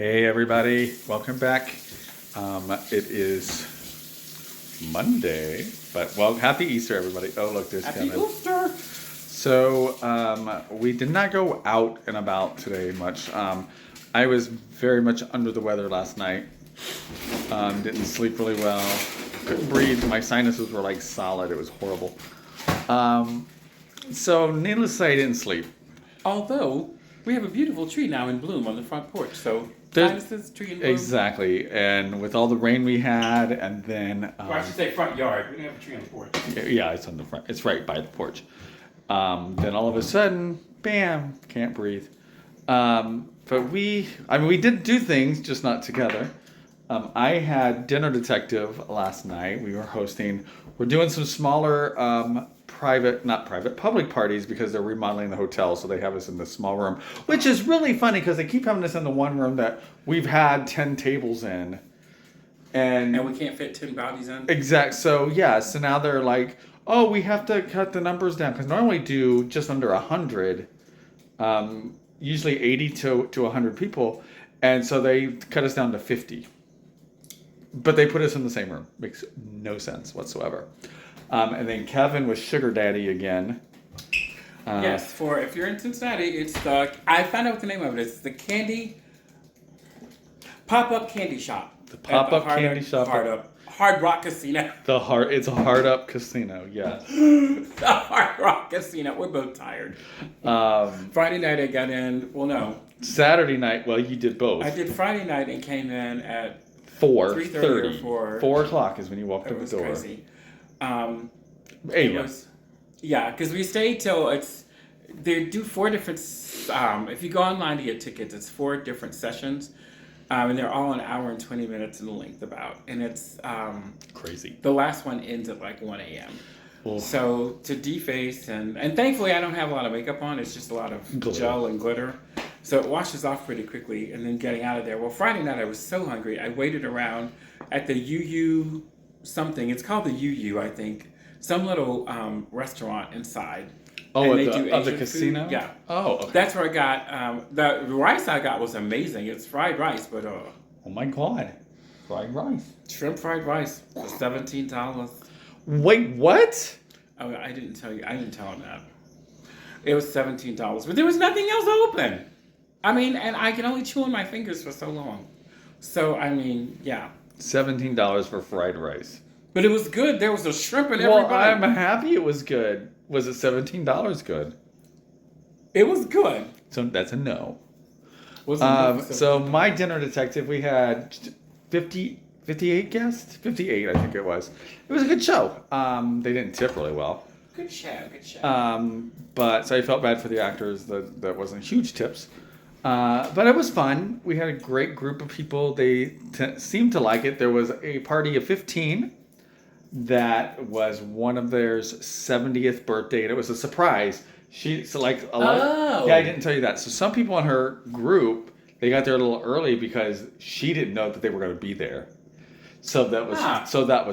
Hey everybody, welcome back. It is Monday, but happy Easter everybody. Oh look, there's Happy Kevin. Easter! So we did not go out and about today much. I was very much under the weather last night. Didn't sleep really well. Couldn't breathe. My sinuses were like solid. It was horrible. So needless to say, I didn't sleep. Although, we have a beautiful tree now in bloom on the front porch, so sinuses, tree in bloom. Exactly, and with all the rain we had, and then Or I should say front yard. We don't have a tree on the porch. yeah, it's on the front. It's right by the porch. Then all of a sudden, bam, can't breathe. But we did do things, just not together. I had Dinner Detective last night. We were hosting. We're doing some smaller public parties because they're remodeling the hotel, so they have us in this small room, which is really funny because they keep having us in the one room that we've had 10 tables in. And we can't fit 10 bodies in? Exact. So yeah. So now they're like, oh, we have to cut the numbers down because normally do just under 100, usually 80 to 100 people, and so they cut us down to 50. But they put us in the same room. Makes no sense whatsoever. And then Kevin was Sugar Daddy again. Yes, for if you're in Cincinnati, it's I found out what the name of it is. It's the Pop-Up Candy Shop. The Pop-Up Candy Shop. Hard Rock Casino. It's a Hard Up Casino, yes. The Hard Rock Casino. We're both tired. Friday night I got in, well no. Saturday night, well you did both. I did Friday night and came in at 4:30. 4. 4 o'clock is when you walked in the door. Crazy. AM. Yeah, because we stayed till they do 4 different, if you go online to get tickets, it's 4 different sessions, and they're all an hour and 20 minutes in length about, and it's, crazy. The last one ends at like 1 a.m. Well, So to deface, and thankfully I don't have a lot of makeup on, it's just a lot of gel and glitter. So it washes off pretty quickly, and then getting out of there. Well, Friday night I was so hungry, I waited around at the UU something. It's called the UU, I think. Some little restaurant inside. Oh, of the casino? Yeah. Oh, okay. That's where I got, the rice I got was amazing. It's fried rice, but oh my God. Fried rice. shrimp fried rice for $17. Wait, what? Oh, I didn't tell you. I didn't tell him that. It was $17, but there was nothing else open. I mean, and I can only chew on my fingers for so long. So, I mean, yeah. $17 for fried rice. But it was good. There was a shrimp in every Well, bite. I'm happy it was good. Was it $17 good? It was good. So that's a no. So my Dinner Detective, we had 58 guests? 58, I think it was. It was a good show. They didn't tip really well. Good show. But so I felt bad for the actors that wasn't huge tips. But it was fun. We had a great group of people. They seemed to like it. There was a party of 15 that was one of theirs 70th birthday, and it was a surprise. Yeah, I didn't tell you that. So some people in her group, they got there a little early because she didn't know that they were going to be there. So that was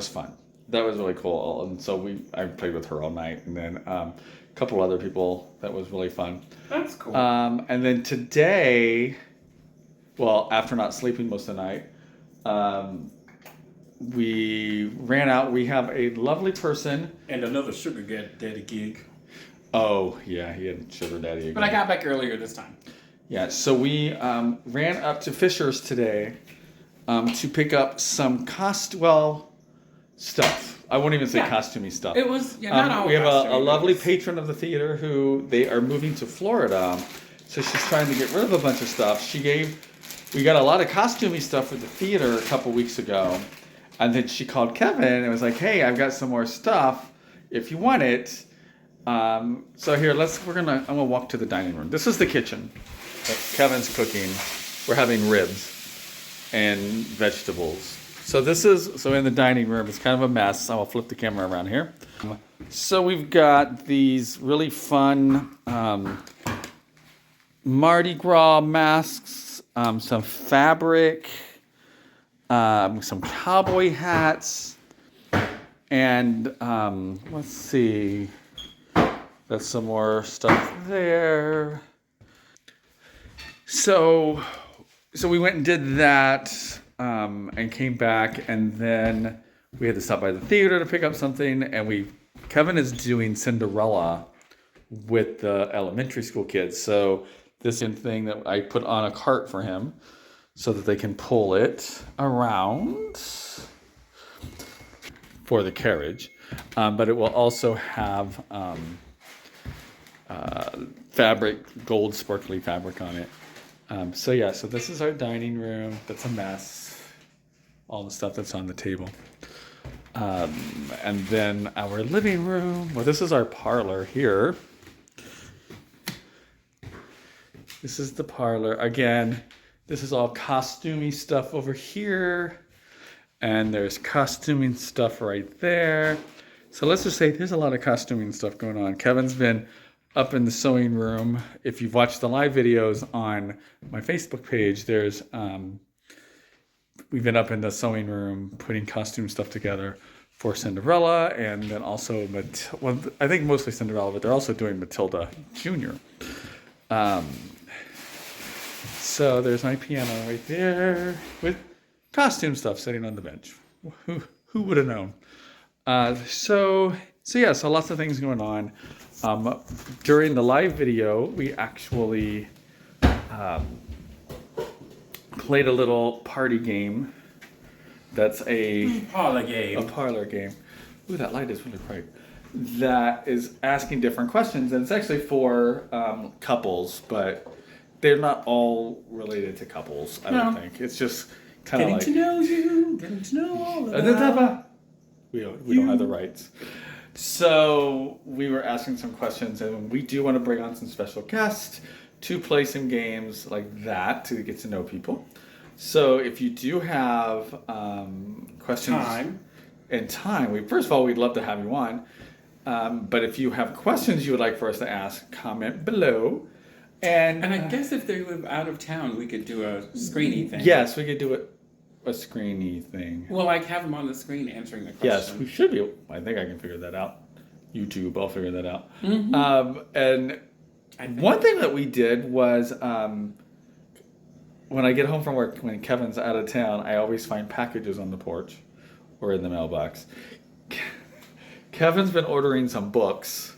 fun. That was really cool. And so I played with her all night, and then a couple other people. That was really fun. That's cool. And then today, well, after not sleeping most of the night, we ran out. We have a lovely person. And another sugar daddy gig. Oh, yeah, he had sugar daddy again. But I got back earlier this time. Yeah, so we ran up to Fisher's today to pick up some stuff. I won't even say costumey stuff. It was, not all we have a costumey, lovely but patron of the theater who they are moving to Florida, so she's trying to get rid of a bunch of stuff. We got a lot of costumey stuff for the theater a couple weeks ago, and then she called Kevin and was like, "Hey, I've got some more stuff if you want it." So here, I'm gonna walk to the dining room. This is the kitchen that Kevin's cooking. We're having ribs and vegetables. So in the dining room, it's kind of a mess. I'll flip the camera around here. So we've got these really fun Mardi Gras masks, some fabric, some cowboy hats, and let's see. That's some more stuff there. So so we went and did that, and came back, and then we had to stop by the theater to pick up something, and Kevin is doing Cinderella with the elementary school kids. So this thing that I put on a cart for him so that they can pull it around for the carriage. But it will also have fabric, gold sparkly fabric on it. So this is our dining room. That's a mess. All the stuff that's on the table. And then our living room. Well, this is our parlor here. This is the parlor. Again, this is all costumey stuff over here. And there's costuming stuff right there. So let's just say there's a lot of costuming stuff going on. Kevin's been up in the sewing room. If you've watched the live videos on my Facebook page, we've been up in the sewing room putting costume stuff together for Cinderella, and then also I think mostly Cinderella, but they're also doing Matilda Jr. So there's my piano right there with costume stuff sitting on the bench. Who would have known? So lots of things going on. During the live video, we actually played a little party game. That's a parlor game. Ooh, that light is really bright. That is asking different questions, and it's actually for couples, but they're not all related to couples. I don't think it's just kind of like getting to know all about we don't have the rights. So we were asking some questions, and we do want to bring on some special guests to play some games like that to get to know people. So if you do have questions and time, first of all, we'd love to have you on. But if you have questions you would like for us to ask, comment below. And I guess if they live out of town, we could do a screeny thing. Yes, we could do a screeny thing. Well, like have them on the screen answering the question. Yes, we should be. I think I can figure that out. YouTube, I'll figure that out. Mm-hmm. And one thing that we did was when I get home from work, when Kevin's out of town, I always find packages on the porch or in the mailbox. Kevin's been ordering some books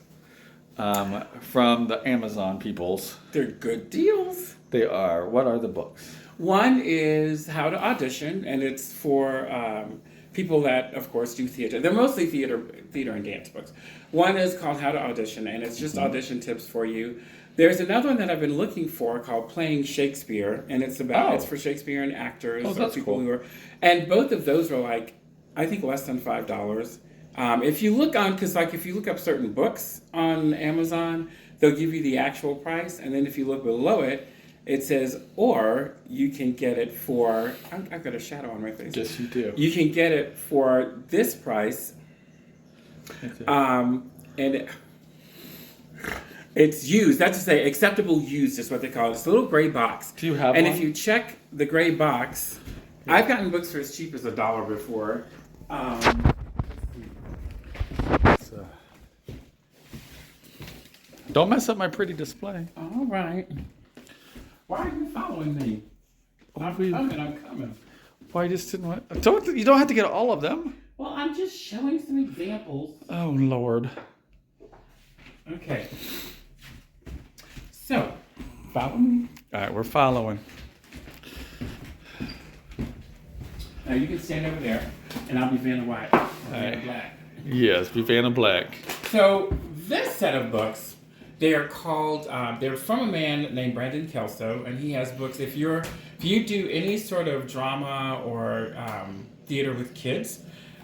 from the Amazon peoples. They're good deals. They are. What are the books? One is How to Audition, and it's for people that, of course, do theater. They're mostly theater and dance books. One is called How to Audition, and it's just audition tips for you. There's another one that I've been looking for called Playing Shakespeare, and it's for Shakespearean actors or people who are. And both of those are like, I think, less than $5. If you look up certain books on Amazon, they'll give you the actual price, and then if you look below it, it says, or you can get it for, I've got a shadow on my face. Yes, you do. You can get it for this price, and it's used. That's to say, acceptable used is what they call it. It's a little gray box. Do you have one? And if you check the gray box, I've gotten books for as cheap as $1 before. Don't mess up my pretty display. All right. Why are you following me? I'm coming. Why just didn't want? You don't have to get all of them. Well, I'm just showing some examples. Oh Lord. Okay. So, follow me. All right, we're following. Now you can stand over there, and I'll be Vanna White. Vanna Black. Yes, be Vanna Black. So this set of books, they are called. They're from a man named Brandon Kelso, and he has books. If you do any sort of drama or theater with kids,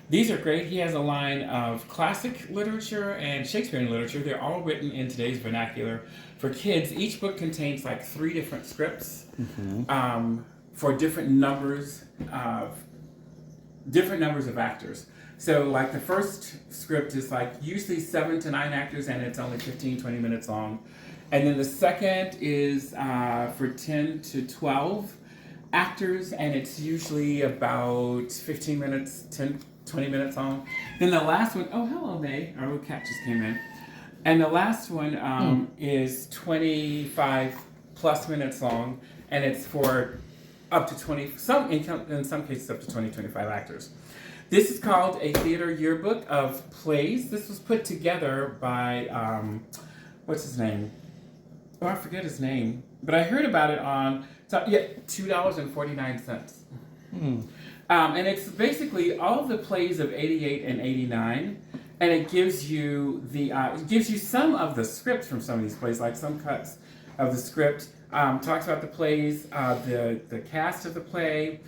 these are great. He has a line of classic literature and Shakespearean literature. They're all written in today's vernacular for kids. Each book contains like 3 different scripts for different numbers of actors. So like the first script is like usually 7 to 9 actors, and it's only 15, 20 minutes long. And then the second is for 10 to 12 actors, and it's usually about 15 minutes, 10, 20 minutes long. Then the last one, oh, hello, May. Our little cat just came in. And the last one is 25 plus minutes long, and it's for up to 20, in some cases up to 20, 25 actors. This is called a theater yearbook of plays. This was put together by, what's his name? Oh, I forget his name. But I heard about it on, $2.49. And it's basically all of the plays of 88 and 89. And it gives you some of the script from some of these plays, like some cuts of the script. Talks about the plays, the cast of the play,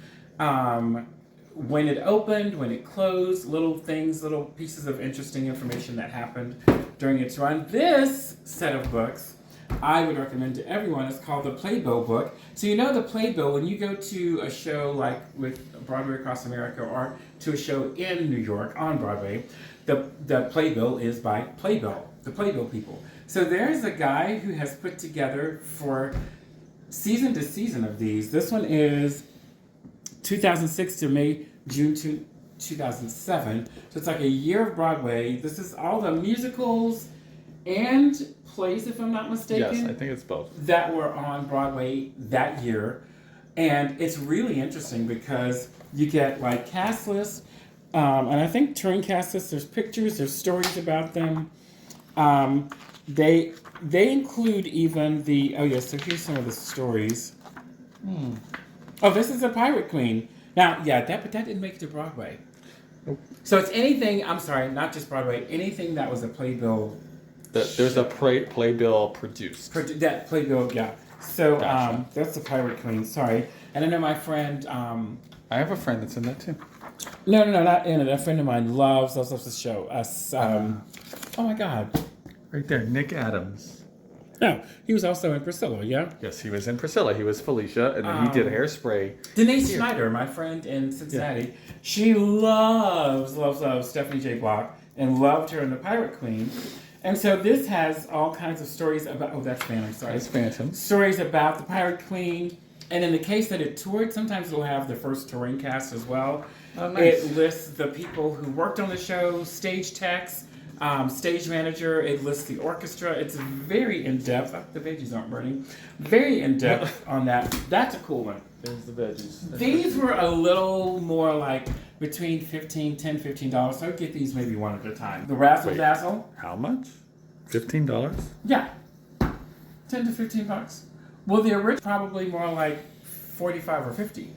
when it opened, when it closed, little pieces of interesting information that happened during its run. This set of books I would recommend to everyone. It's called the Playbill book. So you know the Playbill, when you go to a show like with Broadway Across America or to a show in New York on Broadway, the Playbill is by Playbill, the Playbill people. So there's a guy who has put together for season to season of these. This one is 2006 to June 2007. So it's like a year of Broadway. This is all the musicals and plays, if I'm not mistaken. Yes, I think it's both. That were on Broadway that year. And it's really interesting because you get like cast lists, and I think touring cast lists, there's pictures, there's stories about them. They include even so here's some of the stories. Oh, this is a Pirate Queen. Now, yeah, but that didn't make it to Broadway. Nope. So it's anything, I'm sorry, not just Broadway, anything that was a Playbill. There's a Playbill produced. That Playbill, yeah. So Gotcha. that's the Pirate Queen, sorry. And I know my friend... I have a friend that's in that too. No, not in it. A friend of mine loves the show. Oh my God. Right there, Nick Adams. No, he was also in Priscilla, yeah? Yes, he was in Priscilla. He was Felicia, and then he did Hairspray. Denise Schneider, my friend in Cincinnati, she loves Stephanie J. Block and loved her in The Pirate Queen. And so this has all kinds of stories about... Oh, that's Phantom, sorry. It's Phantom. Stories about The Pirate Queen. And in the case that it toured, sometimes it'll have the first touring cast as well. Oh, nice. It lists the people who worked on the show, stage techs, stage manager. It lists the orchestra. It's very in-depth. The veggies aren't burning. Very in-depth on that. That's a cool one. There's the veggies. These were a little more like between $15. So I'd get these maybe one at a time. The Razzle Dazzle. How much? $15? Yeah. 10 to 15 bucks. Well, the original probably more like 45 or 50.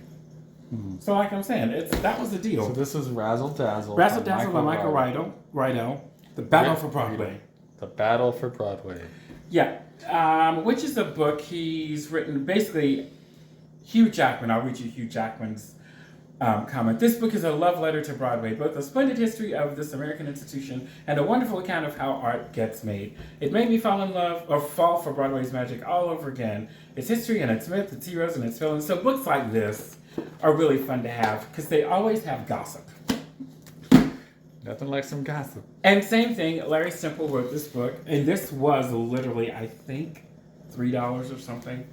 So like I'm saying, that was the deal. So this is Razzle Dazzle. Razzle Dazzle by Michael Rydell. The Battle for Broadway. The Battle for Broadway. Yeah. Which is a book he's written, basically, Hugh Jackman. I'll read you Hugh Jackman's comment. This book is a love letter to Broadway, both a splendid history of this American institution and a wonderful account of how art gets made. It made me fall in love, or fall for Broadway's magic all over again. Its history and its myth, its heroes and its villains. So books like this are really fun to have because they always have gossip. Nothing like some gossip. And same thing, Larry Semple wrote this book, and this was literally, I think, $3 or something.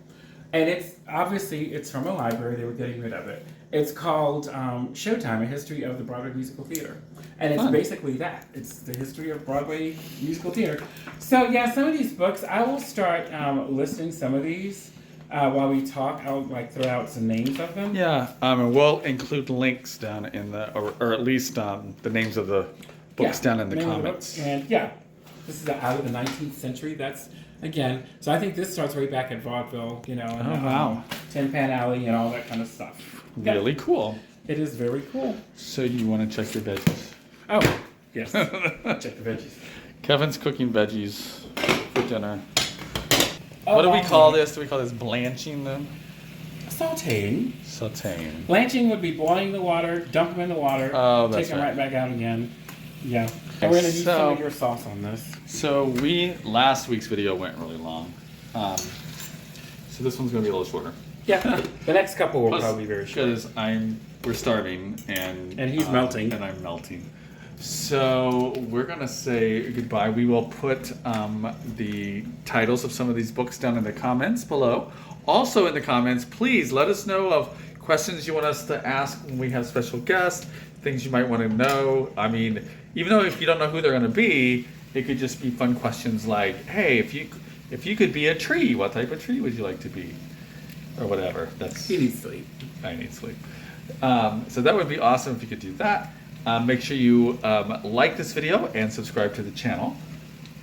And it's from a library. They were getting rid of it. It's called Showtime: A History of the Broadway Musical Theater, and it's basically that. It's the history of Broadway musical theater. So yeah, some of these books, I will start listing some of these while we talk. I'll throw out some names of them. Yeah, and we'll include links down in the, or at least the names of the books down in the comments. And yeah, this is out of the 19th century. That's again. So I think this starts way back at vaudeville, and wow. Tin Pan Alley and all that kind of stuff. Yeah. Really cool. It is very cool. So you want to check your veggies? Oh, yes. Check the veggies. Kevin's cooking veggies for dinner. What do we call this? Do we call this blanching them? Sauteing. Sauteing. Blanching would be boiling the water, dump them in the water, that's take them right. right back out again. Yeah. And we're going to use some of your sauce on this. So last week's video went really long. So this one's going to be a little shorter. Yeah. The next couple will probably be very short. Because we're starving and he's melting. And I'm melting. So we're going to say goodbye. We will put the titles of some of these books down in the comments below. Also in the comments, please let us know of questions you want us to ask when we have special guests, things you might want to know. I mean, even though if you don't know who they're going to be, it could just be fun questions like, hey, if you could be a tree, what type of tree would you like to be? or whatever. That's He needs sleep. I need sleep. So that would be awesome if you could do that. Make sure you like this video and subscribe to the channel.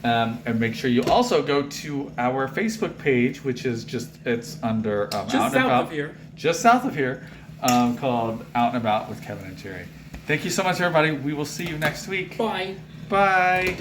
And make sure you also go to our Facebook page, which is it's under Out and Just south About, of here. just south of here, called Out and About with Kevin and Jerry. Thank you so much, everybody. We will see you next week. Bye. Bye.